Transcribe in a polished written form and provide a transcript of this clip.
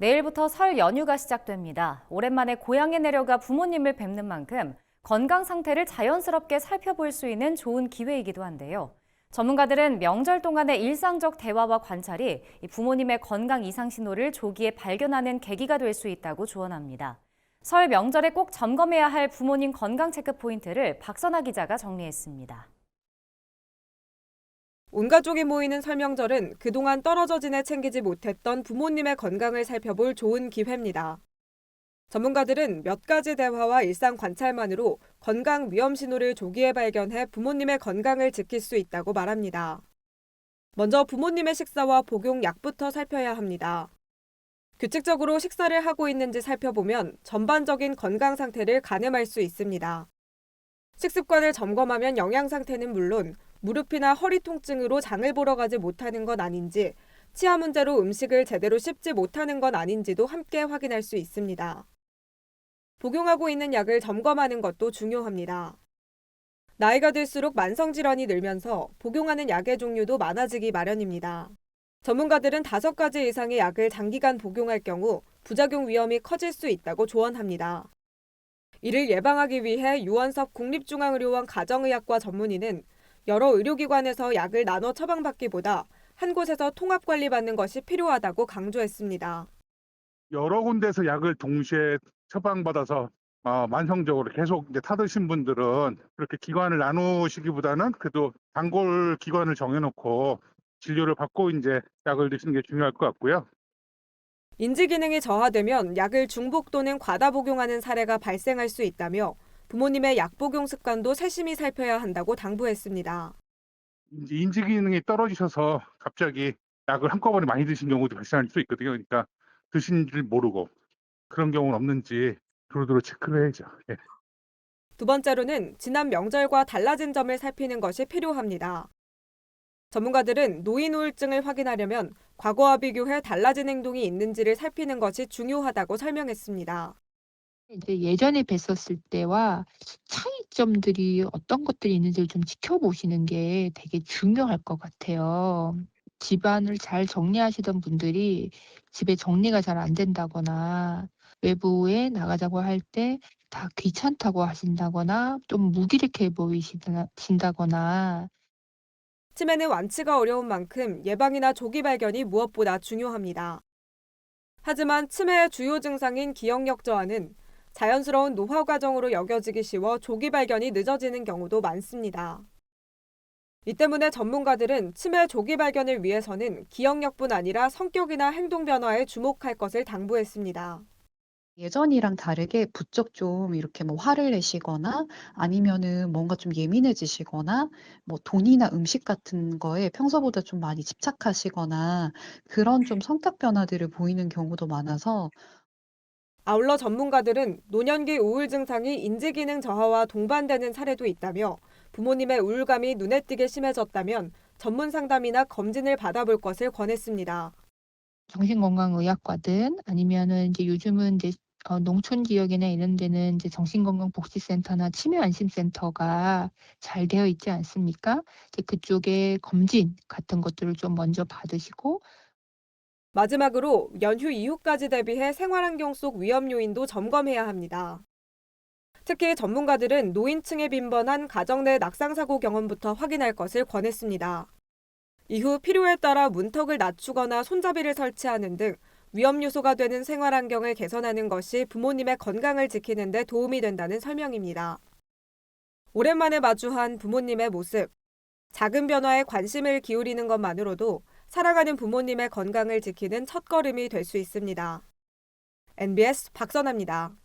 내일부터 설 연휴가 시작됩니다. 오랜만에 고향에 내려가 부모님을 뵙는 만큼 건강 상태를 자연스럽게 살펴볼 수 있는 좋은 기회이기도 한데요. 전문가들은 명절 동안의 일상적 대화와 관찰이 부모님의 건강 이상 신호를 조기에 발견하는 계기가 될 수 있다고 조언합니다. 설 명절에 꼭 점검해야 할 부모님 건강 체크 포인트를 박선아 기자가 정리했습니다. 온 가족이 모이는 설명절은 그동안 떨어져 지내 챙기지 못했던 부모님의 건강을 살펴볼 좋은 기회입니다. 전문가들은 몇 가지 대화와 일상 관찰만으로 건강 위험 신호를 조기에 발견해 부모님의 건강을 지킬 수 있다고 말합니다. 먼저 부모님의 식사와 복용 약부터 살펴야 합니다. 규칙적으로 식사를 하고 있는지 살펴보면 전반적인 건강 상태를 가늠할 수 있습니다. 식습관을 점검하면 영양 상태는 물론 무릎이나 허리 통증으로 장을 보러 가지 못하는 건 아닌지, 치아 문제로 음식을 제대로 씹지 못하는 건 아닌지도 함께 확인할 수 있습니다. 복용하고 있는 약을 점검하는 것도 중요합니다. 나이가 들수록 만성질환이 늘면서 복용하는 약의 종류도 많아지기 마련입니다. 전문가들은 5가지 이상의 약을 장기간 복용할 경우 부작용 위험이 커질 수 있다고 조언합니다. 이를 예방하기 위해 유원섭 국립중앙의료원 가정의학과 전문의는 여러 의료기관에서 약을 나눠 처방받기보다 한 곳에서 통합관리받는 것이 필요하다고 강조했습니다. 여러 군데서 약을 동시에 처방받아서 만성적으로 계속 이제 타드신 분들은 그렇게 기관을 나누시기보다는 그래도 단골 기관을 정해놓고 진료를 받고 이제 약을 드시는 게 중요할 것 같고요. 인지 기능이 저하되면 약을 중복 또는 과다 복용하는 사례가 발생할 수 있다며 부모님의 약 복용 습관도 세심히 살펴야 한다고 당부했습니다. 이제 인지 기능이 떨어지셔서 갑자기 약을 한꺼번에 많이 드신 경우도 발생할 수 있거든요. 그러니까 드신 줄 모르고 그런 경우는 없는지 두루두루 체크를 해야죠. 예. 두 번째로는 지난 명절과 달라진 점을 살피는 것이 필요합니다. 전문가들은 노인 우울증을 확인하려면 과거와 비교해 달라진 행동이 있는지를 살피는 것이 중요하다고 설명했습니다. 이제 예전에 뵀었을 때와 차이점들이 어떤 것들이 있는지를 좀 지켜보시는 게 되게 중요할 것 같아요. 집안을 잘 정리하시던 분들이 집에 정리가 잘 안 된다거나 외부에 나가자고 할 때 다 귀찮다고 하신다거나 좀 무기력해 보이신다거나 치매는 완치가 어려운 만큼 예방이나 조기 발견이 무엇보다 중요합니다. 하지만 치매의 주요 증상인 기억력 저하는 자연스러운 노화 과정으로 여겨지기 쉬워 조기 발견이 늦어지는 경우도 많습니다. 이 때문에 전문가들은 치매 조기 발견을 위해서는 기억력뿐 아니라 성격이나 행동 변화에 주목할 것을 당부했습니다. 예전이랑 다르게 부쩍 좀 이렇게 뭐 화를 내시거나 아니면은 뭔가 좀 예민해지시거나 뭐 돈이나 음식 같은 거에 평소보다 좀 많이 집착하시거나 그런 좀 성격 변화들을 보이는 경우도 많아서 아울러 전문가들은 노년기 우울 증상이 인지기능 저하와 동반되는 사례도 있다며 부모님의 우울감이 눈에 띄게 심해졌다면 전문 상담이나 검진을 받아볼 것을 권했습니다. 정신건강의학과든 아니면은 이제 요즘은 이제 농촌 지역이나 이런 데는 이제 정신건강복지센터나 치매안심센터가 잘 되어 있지 않습니까? 이제 그쪽에 검진 같은 것들을 좀 먼저 받으시고 마지막으로 연휴 이후까지 대비해 생활환경 속 위험 요인도 점검해야 합니다. 특히 전문가들은 노인층에 빈번한 가정 내 낙상사고 경험부터 확인할 것을 권했습니다. 이후 필요에 따라 문턱을 낮추거나 손잡이를 설치하는 등 위험 요소가 되는 생활 환경을 개선하는 것이 부모님의 건강을 지키는 데 도움이 된다는 설명입니다. 오랜만에 마주한 부모님의 모습, 작은 변화에 관심을 기울이는 것만으로도 사랑하는 부모님의 건강을 지키는 첫걸음이 될 수 있습니다. NBS 박선아입니다.